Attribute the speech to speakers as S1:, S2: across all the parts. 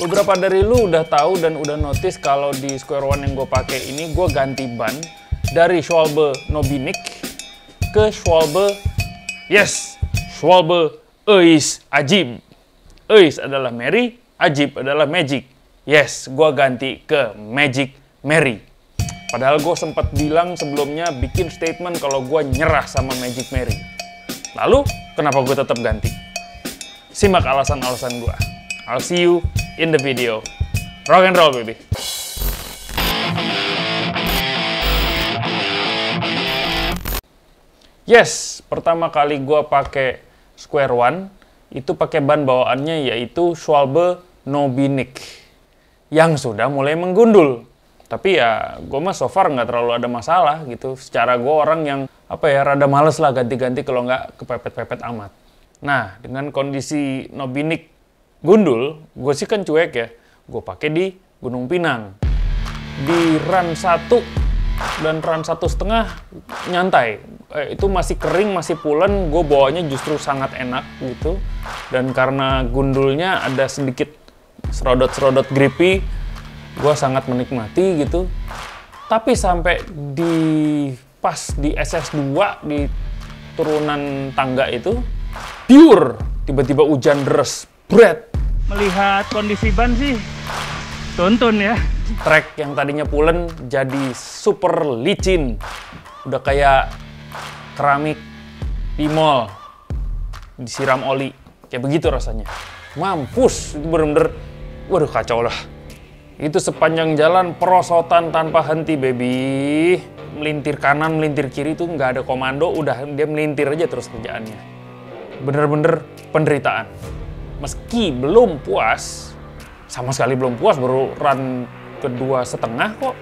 S1: Beberapa dari lu udah tahu dan udah notice kalau di Square One yang gue pakai ini gue ganti ban dari Schwalbe Nobinic ke Schwalbe, yes, Schwalbe Eis Ajib. Eis adalah Mary, Ajib adalah Magic. Yes, gue ganti ke Magic Mary. Padahal gue sempat bilang sebelumnya bikin statement kalau gue nyerah sama Magic Mary. Lalu kenapa gue tetap ganti? Simak alasan-alasan gue. I'll see you in the video. Rock and roll, baby. Yes, pertama kali gue pakai Square One itu pakai ban bawaannya yaitu Schwalbe Nobinic yang sudah mulai menggundul. Tapi ya gue mah so far nggak terlalu ada masalah gitu. Secara gue orang yang rada males lah ganti-ganti kalau nggak kepepet-pepet amat. Nah, dengan kondisi Nobinic gundul, gue sih kan cuek ya. Gue pakai di Gunung Pinang. Di run 1 dan run 1,5 nyantai. Itu masih kering, masih pulen, gue bawanya justru sangat enak gitu. Dan karena gundulnya ada sedikit serodot-serodot grippy, gue sangat menikmati gitu. Tapi sampai pas di SS2 di turunan tangga itu pure, tiba-tiba hujan deras, bret.
S2: Melihat kondisi ban sih, tuntun ya.
S1: Trek yang tadinya pulen jadi super licin. Udah kayak keramik di mall, disiram oli. Kayak begitu rasanya. Mampus, itu bener-bener, waduh kacau lah. Itu sepanjang jalan perosotan tanpa henti, baby. Melintir kanan, melintir kiri tuh nggak ada komando, udah dia melintir aja terus kerjaannya. Bener-bener penderitaan. Meski belum puas, sama sekali belum puas, baru run kedua setengah kok.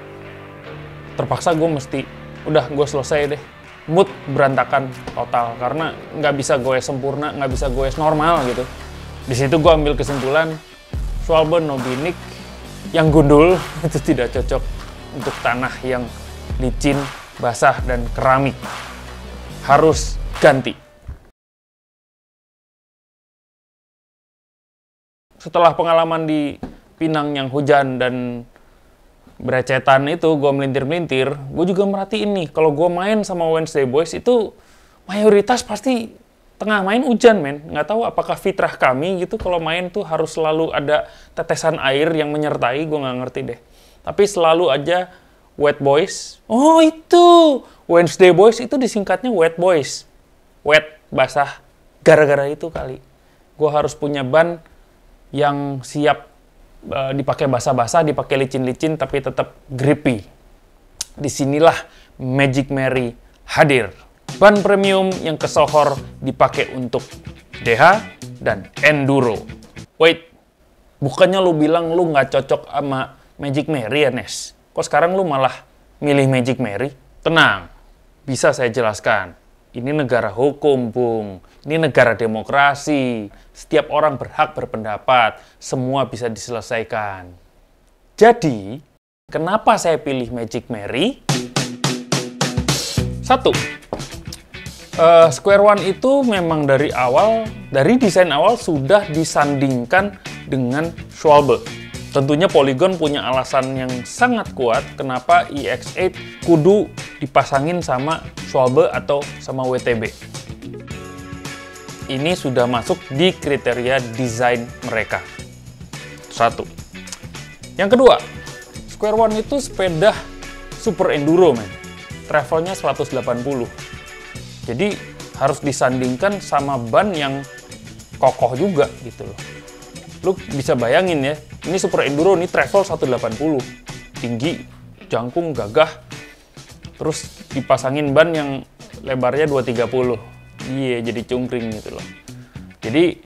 S1: Terpaksa gue mesti, udah gue selesai deh. Mood berantakan total, karena nggak bisa goes sempurna, nggak bisa goes normal gitu. Di situ gue ambil kesimpulan, Schwalbe Nobinic yang gundul itu tidak cocok untuk tanah yang licin, basah, dan keramik. Harus ganti. Setelah pengalaman di Pinang yang hujan dan berecetan itu, gue melintir-melintir, gue juga merhatiin nih, kalau gue main sama Wednesday Boys itu mayoritas pasti tengah main hujan, men. Nggak tahu apakah fitrah kami gitu, kalau main tuh harus selalu ada tetesan air yang menyertai, gue nggak ngerti deh. Tapi selalu aja Wet Boys. Oh itu, Wednesday Boys itu disingkatnya Wet Boys. Wet, basah, gara-gara itu kali. Gue harus punya ban yang siap dipakai basah-basah, dipakai licin-licin, tapi tetap grippy. Disinilah Magic Mary hadir. Ban premium yang kesohor dipakai untuk DH dan Enduro. Wait, bukannya lu bilang lu nggak cocok sama Magic Mary ya, Nes? Kok sekarang lu malah milih Magic Mary? Tenang, bisa saya jelaskan. Ini negara hukum, Bung. Ini negara demokrasi. Setiap orang berhak berpendapat. Semua bisa diselesaikan. Jadi, kenapa saya pilih Magic Mary? 1. Square One itu memang dari desain awal sudah disandingkan dengan Schwalbe. Tentunya Polygon punya alasan yang sangat kuat kenapa EX8 kudu dipasangin sama Schwalbe atau sama WTB. Ini sudah masuk di kriteria desain mereka. 1. Yang kedua, Square One itu sepeda super enduro, men. Travelnya 180. Jadi harus disandingkan sama ban yang kokoh juga gitu loh. Lu bisa bayangin ya, ini super enduro, ini travel 180. Tinggi, jangkung, gagah. Terus dipasangin ban yang lebarnya 230. Iya, jadi cungkring gitu loh. Jadi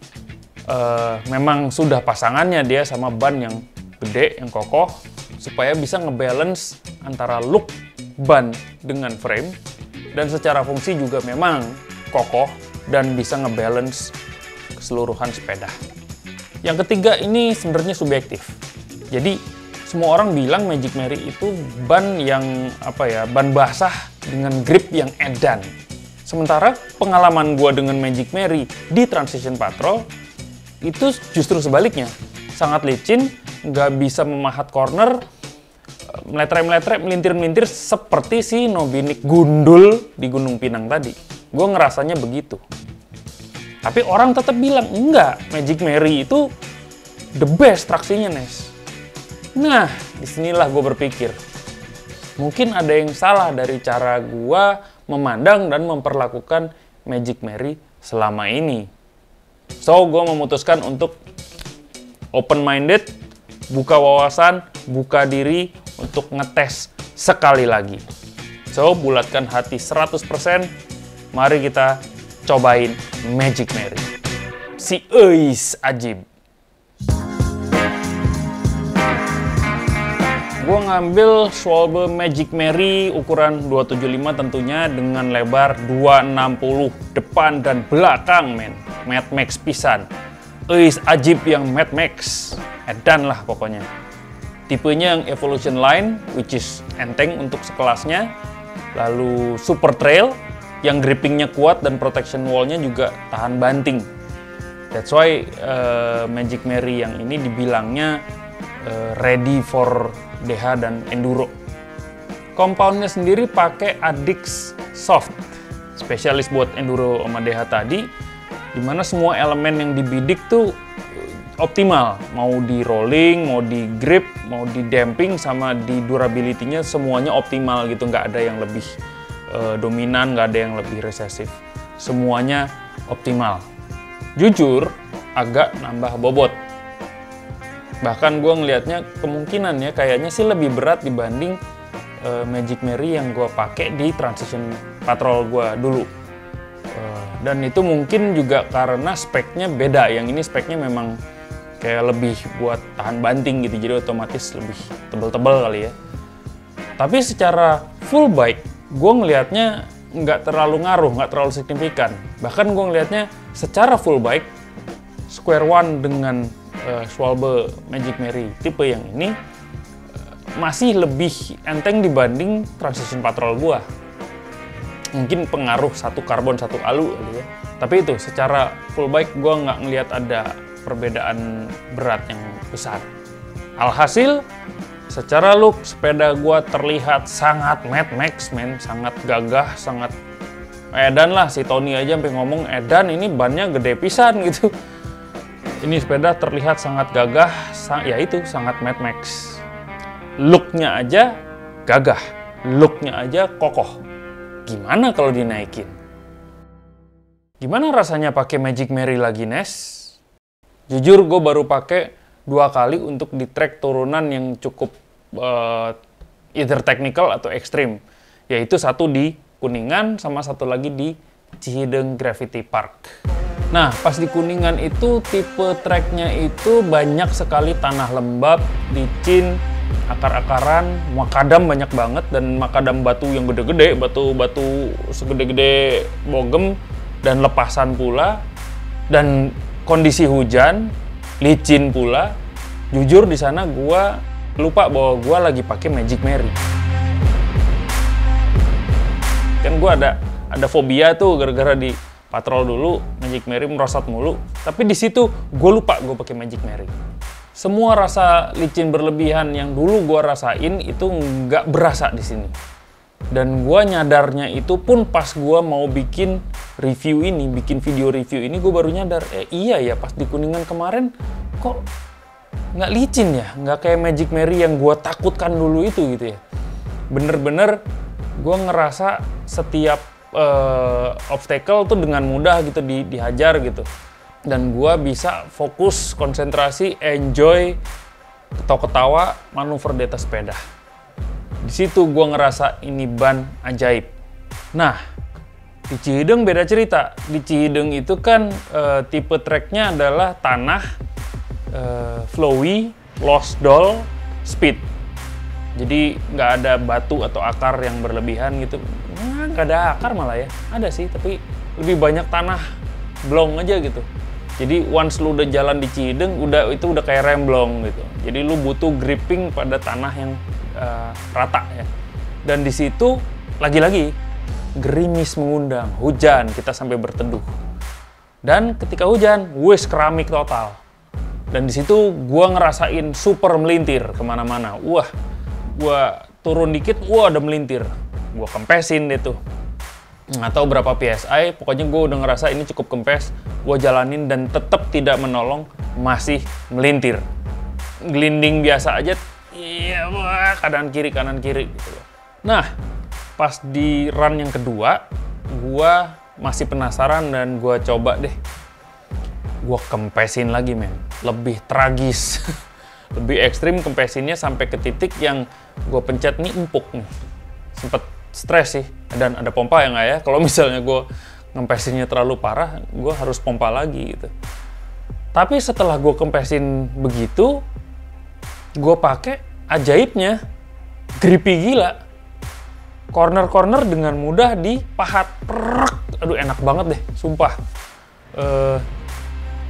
S1: memang sudah pasangannya dia sama ban yang gede, yang kokoh, supaya bisa ngebalance antara look ban dengan frame, dan secara fungsi juga memang kokoh dan bisa ngebalance keseluruhan sepeda. Yang ketiga ini sebenarnya subjektif. Jadi semua orang bilang Magic Mary itu ban yang ban basah dengan grip yang edan. Sementara pengalaman gua dengan Magic Mary di Transition Patrol itu justru sebaliknya, sangat licin nggak bisa memahat corner, meletre-meletre, melintir-melintir seperti si Nobinik gundul di Gunung Pinang tadi. Gue ngerasanya begitu. Tapi orang tetap bilang, enggak, Magic Mary itu the best traksinya, Nes. Nah, disinilah gue berpikir, mungkin ada yang salah dari cara gue memandang dan memperlakukan Magic Mary selama ini. So, gue memutuskan untuk open-minded, buka wawasan, buka diri untuk ngetes sekali lagi. So, bulatkan hati 100%, mari kita cobain Magic Mary. Si Eis Ajib. Gue ngambil Schwalbe Magic Mary ukuran 275 tentunya dengan lebar 260 depan dan belakang, men. Mad Max pisan. Eis Ajib yang Mad Max. Edan lah pokoknya. Tipenya yang Evolution Line, which is enteng untuk sekelasnya. Lalu Super Trail, yang grippingnya kuat dan protection wall-nya juga tahan banting. That's why Magic Mary yang ini dibilangnya ready for DH dan Enduro. Compoundnya sendiri pakai Adix Soft, spesialis buat Enduro sama DH tadi, dimana semua elemen yang dibidik tuh optimal, mau di rolling, mau di grip, mau di damping, sama di durability-nya semuanya optimal gitu, nggak ada yang lebih dominan, nggak ada yang lebih resesif, semuanya optimal. Jujur agak nambah bobot, bahkan gue ngelihatnya kemungkinan ya kayaknya sih lebih berat dibanding Magic Mary yang gue pakai di Transition Patrol gue dulu. Dan itu mungkin juga karena speknya beda, yang ini speknya memang kayak lebih buat tahan banting gitu, jadi otomatis lebih tebel-tebel kali ya. Tapi secara full bike, gue ngelihatnya nggak terlalu ngaruh, nggak terlalu signifikan. Bahkan gue ngelihatnya secara full bike, square one dengan Schwalbe Magic Mary tipe yang ini masih lebih enteng dibanding Transition Patrol gue. Mungkin pengaruh satu karbon satu alu kali ya. Tapi itu secara full bike gue nggak ngelihat ada perbedaan berat yang besar. Alhasil secara look sepeda gue terlihat sangat Mad Max, men, sangat gagah, sangat edan lah. Si Tony aja sampai ngomong, edan ini bannya gede pisan gitu. Ini sepeda terlihat sangat gagah, ya itu sangat Mad Max. Looknya aja gagah, looknya aja kokoh. Gimana kalau dinaikin? Gimana rasanya pakai Magic Mary lagi, Nes? Jujur gue baru pakai 2 kali untuk di trek turunan yang cukup either technical atau ekstrim. Yaitu satu di Kuningan sama satu lagi di Cihideng Gravity Park. Nah, pas di Kuningan itu tipe treknya itu banyak sekali tanah lembab, licin, akar-akaran, makadam banyak banget, dan makadam batu yang gede-gede, batu-batu segede-gede bogem, dan lepasan pula, dan kondisi hujan, licin pula. Jujur di sana gua lupa bahwa gua lagi pakai Magic Mary. Kan gua ada fobia tuh gara-gara di patrol dulu Magic Mary merosot mulu, tapi di situ gue lupa gue pakai Magic Mary. Semua rasa licin berlebihan yang dulu gue rasain itu nggak berasa di sini. Dan gue nyadarnya itu pun pas gue mau bikin review ini, bikin video review ini, gue baru nyadar, iya ya pas di Kuningan kemarin kok nggak licin ya, nggak kayak Magic Mary yang gue takutkan dulu itu gitu ya. Bener-bener gue ngerasa setiap obstacle tuh dengan mudah gitu dihajar gitu, dan gua bisa fokus, konsentrasi, enjoy, ketawa-ketawa, manuver di atas sepeda. Di situ gua ngerasa ini ban ajaib. Nah, di Cihideng beda cerita. Di Cihideng itu kan tipe treknya adalah tanah, flowy, lost doll, speed. Jadi nggak ada batu atau akar yang berlebihan gitu. Nah, nggak ada akar malah ya. Ada sih, tapi lebih banyak tanah blong aja gitu. Jadi once lu udah jalan di Cihideng, itu udah kayak remblong gitu. Jadi lu butuh gripping pada tanah yang rata ya. Dan di situ lagi-lagi gerimis mengundang, hujan, kita sampai berteduh. Dan ketika hujan, wes keramik total. Dan di situ gue ngerasain super melintir kemana-mana. Wah, gue turun dikit, wah ada melintir. Gue kempesin deh tuh. Nggak tahu berapa PSI, pokoknya gue udah ngerasa ini cukup kempes. Gue jalanin dan tetap tidak menolong, masih melintir. Gelinding biasa aja, iya, wah, kanan kiri gitu loh. Nah, pas di run yang kedua, gue masih penasaran dan gue coba deh. Gue kempesin lagi, men. Lebih tragis. Lebih ekstrim kempesinnya sampai ke titik yang gue pencet nih empuk nih. Sempet stres sih. Dan ada pompa ya nggak ya? Kalau misalnya gue ngempesinnya terlalu parah, gue harus pompa lagi gitu. Tapi setelah gue kempesin begitu, gue pakai ajaibnya grippy gila. Corner-corner dengan mudah dipahat. Aduh, enak banget deh, sumpah.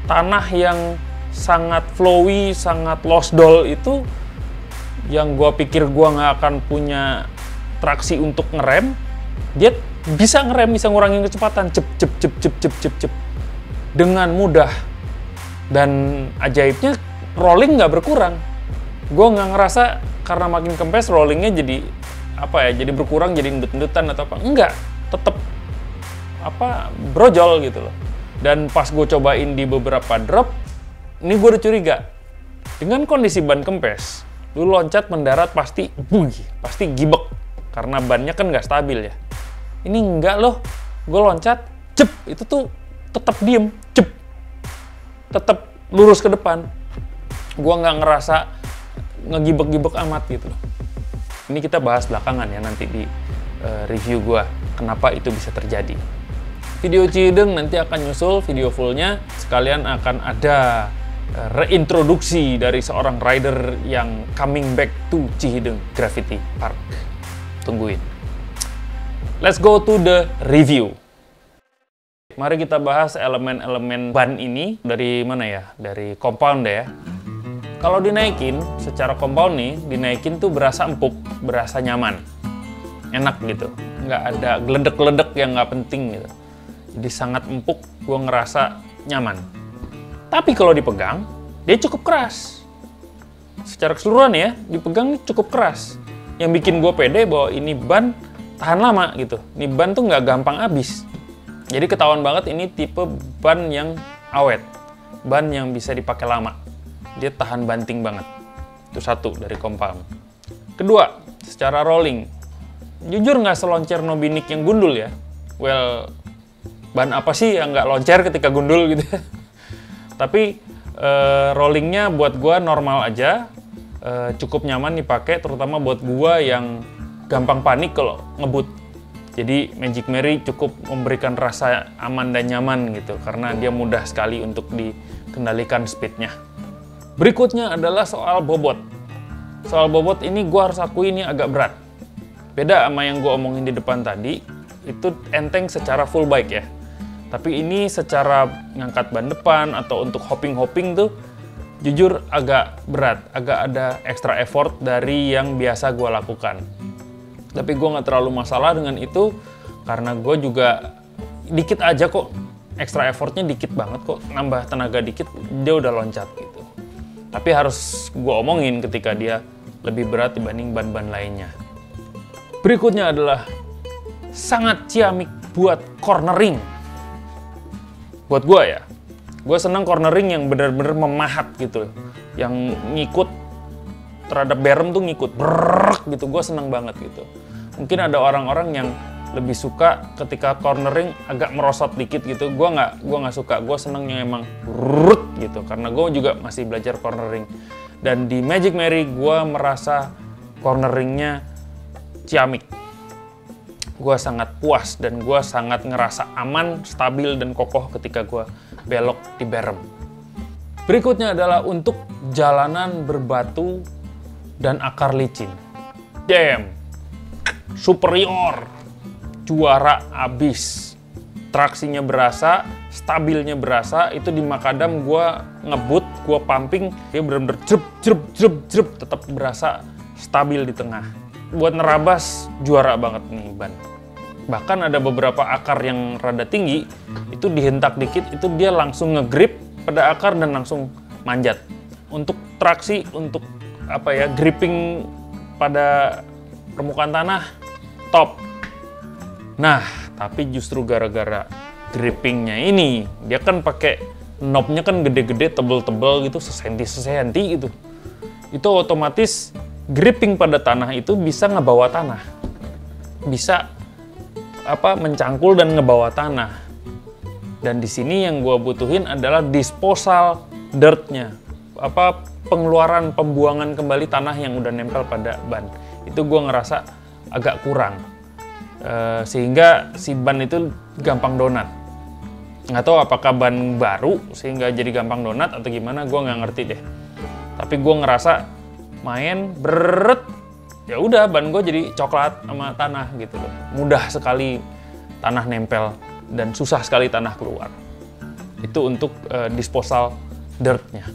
S1: Tanah yang sangat flowy, sangat lost doll itu, yang gue pikir gue nggak akan punya traksi untuk ngerem, dia bisa ngerem, bisa ngurangin kecepatan, cep, dengan mudah. Dan ajaibnya, rolling nggak berkurang. Gue nggak ngerasa karena makin kempes rollingnya jadi apa ya, jadi berkurang, jadi endut-endutan atau apa. Enggak, tetap apa, brojol gitu loh. Dan pas gue cobain di beberapa drop, ini gue udah curiga. Dengan kondisi ban kempes, lu loncat mendarat pasti gibek. Karena bannya kan nggak stabil ya. Ini enggak loh, gue loncat, cep, itu tuh tetap diem, cep. Tetap lurus ke depan. Gue nggak ngerasa ngegibek-gibek amat gitu loh. Ini kita bahas belakangan ya nanti di review gue, kenapa itu bisa terjadi. Video Cihideng nanti akan nyusul video fullnya, sekalian akan ada reintroduksi dari seorang rider yang coming back to Cihideng Graffiti Park. Tungguin. Let's go to the review. Mari kita bahas elemen-elemen ban ini dari mana ya? Dari compound ya. Kalau dinaikin, secara compound nih, dinaikin tuh berasa empuk, berasa nyaman. Enak gitu. Nggak ada geledek-geledek yang nggak penting gitu. Jadi sangat empuk, gue ngerasa nyaman. Tapi kalau dipegang, dia cukup keras. Secara keseluruhan ya, dipegang cukup keras. Yang bikin gue pede bahwa ini ban tahan lama gitu. Ini ban tuh nggak gampang habis. Jadi ketahuan banget ini tipe ban yang awet. Ban yang bisa dipakai lama. Dia tahan banting banget. Itu satu dari compound. Kedua, secara rolling. Jujur nggak seloncer Nobinik yang gundul ya. Well, ban apa sih yang nggak loncer ketika gundul gitu ya. Tapi rollingnya buat gua normal aja, cukup nyaman dipakai, terutama buat gua yang gampang panik kalau ngebut. Jadi Magic Mary cukup memberikan rasa aman dan nyaman gitu, karena dia mudah sekali untuk dikendalikan speednya. Berikutnya adalah soal bobot. Soal bobot ini gua harus akui ini agak berat. Beda sama yang gua omongin di depan tadi, itu enteng secara full bike ya. Tapi ini secara ngangkat ban depan atau untuk hopping-hopping tuh jujur agak berat, agak ada extra effort dari yang biasa gue lakukan. Tapi gue nggak terlalu masalah dengan itu, karena gue juga dikit aja kok, extra effortnya dikit banget kok, nambah tenaga dikit, dia udah loncat gitu. Tapi harus gue omongin ketika dia lebih berat dibanding ban-ban lainnya. Berikutnya adalah sangat ciamik buat cornering. Buat gue ya, gue senang cornering yang benar-benar memahat gitu, yang ngikut terhadap berem tuh ngikut, brrrr gitu, gue senang banget gitu. Mungkin ada orang-orang yang lebih suka ketika cornering agak merosot dikit gitu, gue nggak suka, gue seneng yang emang brrrr gitu, karena gue juga masih belajar cornering. Dan di Magic Mary gue merasa corneringnya ciamik. Gue sangat puas dan gue sangat ngerasa aman, stabil, dan kokoh ketika gue belok di berem. Berikutnya adalah untuk jalanan berbatu dan akar licin. Damn! Superior! Juara abis. Traksinya berasa, stabilnya berasa. Itu di Makadam gue ngebut, gue pumping, dia bener-bener jrep, tetap berasa stabil di tengah. Buat nerabas, juara banget nih ban. Bahkan ada beberapa akar yang rada tinggi, itu dihentak dikit, itu dia langsung ngegrip pada akar dan langsung manjat. Untuk traksi, untuk gripping pada permukaan tanah, top. Nah, tapi justru gara-gara grippingnya ini, dia kan pakai knobnya kan gede-gede, tebel-tebel gitu, sesenti gitu. Itu otomatis gripping pada tanah itu bisa ngebawa tanah. Bisa mencangkul dan ngebawa tanah. Dan di sini yang gue butuhin adalah disposal dirtnya, pengeluaran, pembuangan kembali tanah yang udah nempel pada ban. Itu gue ngerasa agak kurang, sehingga si ban itu gampang donat. Nggak tahu apakah ban baru sehingga jadi gampang donat atau gimana, gue nggak ngerti deh. Tapi gue ngerasa main beret, ya udah ban gue jadi coklat sama tanah gitu loh. Mudah sekali tanah nempel dan susah sekali tanah keluar. Itu untuk disposal dirtnya.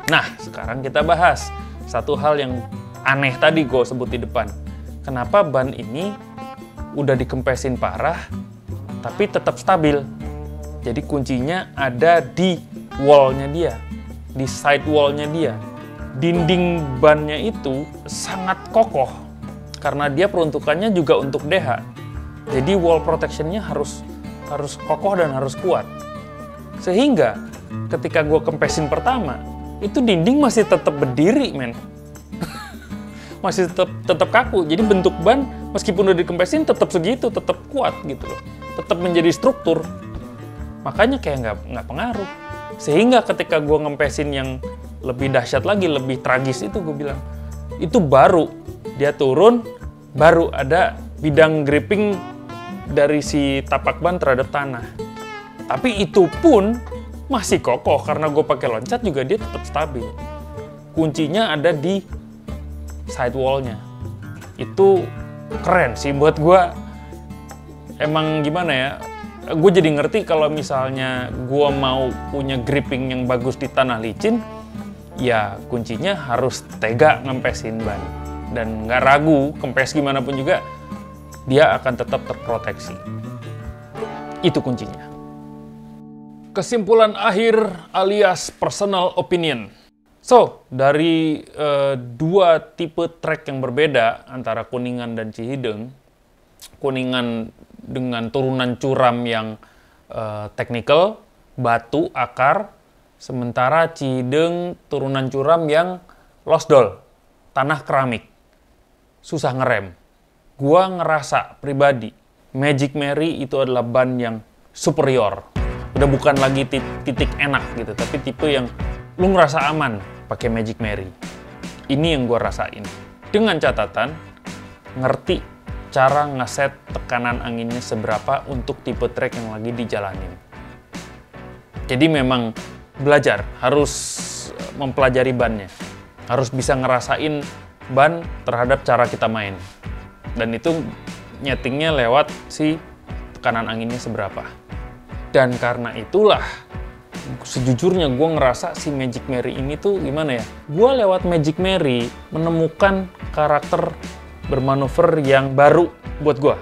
S1: Nah, sekarang kita bahas satu hal yang aneh tadi gue sebut di depan. Kenapa ban ini udah dikempesin parah tapi tetap stabil? Jadi kuncinya ada di wall-nya dia, di side wall-nya dia. Dinding bannya itu sangat kokoh karena dia peruntukannya juga untuk DH. Jadi wall protection-nya harus kokoh dan harus kuat. Sehingga ketika gue kempesin pertama, itu dinding masih tetap berdiri, men. Masih tetap kaku. Jadi bentuk ban meskipun udah dikempesin tetap segitu, tetap kuat gitu loh. Tetap menjadi struktur. Makanya kayak nggak pengaruh. Sehingga ketika gue ngempesin yang lebih dahsyat lagi, lebih tragis itu gue bilang, itu baru dia turun, baru ada bidang gripping dari si tapak ban terhadap tanah. Tapi itu pun masih kokoh karena gue pakai loncat juga dia tetap stabil. Kuncinya ada di side wall-nya. Itu keren sih buat gue. Emang gimana ya? Gue jadi ngerti kalau misalnya gue mau punya gripping yang bagus di tanah licin, ya kuncinya harus tega ngempesin ban. Dan nggak ragu, kempes gimana pun juga, dia akan tetap terproteksi. Itu kuncinya. Kesimpulan akhir alias personal opinion. So, dari dua tipe trek yang berbeda antara Kuningan dan Cihideng, Kuningan dengan turunan curam yang teknikal, batu, akar, sementara Cihideng turunan curam yang losdol, tanah keramik, susah ngerem. Gua ngerasa pribadi, Magic Mary itu adalah ban yang superior. Udah bukan lagi titik enak gitu, tapi tipe yang lu ngerasa aman pakai Magic Mary. Ini yang gua rasain. Dengan catatan, ngerti cara ngeset tekanan anginnya seberapa untuk tipe trek yang lagi dijalanin. Jadi memang belajar, harus mempelajari bannya. Harus bisa ngerasain ban terhadap cara kita main. Dan itu nyetingnya lewat si tekanan anginnya seberapa. Dan karena itulah, sejujurnya gue ngerasa si Magic Mary ini tuh gimana ya? Gue lewat Magic Mary menemukan karakter bermanuver yang baru buat gue.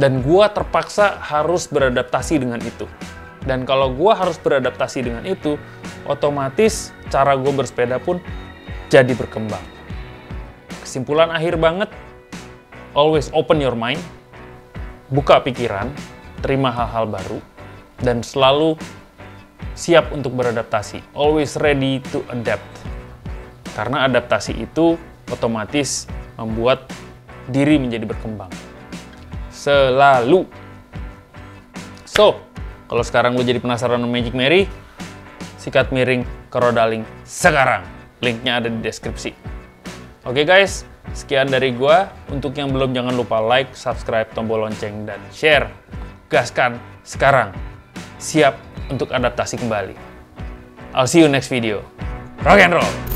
S1: Dan gue terpaksa harus beradaptasi dengan itu. Dan kalau gue harus beradaptasi dengan itu, otomatis cara gue bersepeda pun jadi berkembang. Kesimpulan akhir banget, always open your mind, buka pikiran, terima hal-hal baru, dan selalu siap untuk beradaptasi. Always ready to adapt. Karena adaptasi itu otomatis membuat diri menjadi berkembang. Selalu. So, kalau sekarang lo jadi penasaran sama Magic Mary, sikat miring ke Rodaling sekarang. Linknya ada di deskripsi. Oke guys, sekian dari gua. Untuk yang belum, jangan lupa like, subscribe, tombol lonceng, dan share. Gaskan sekarang. Siap untuk adaptasi kembali. I'll see you next video. Rock and roll!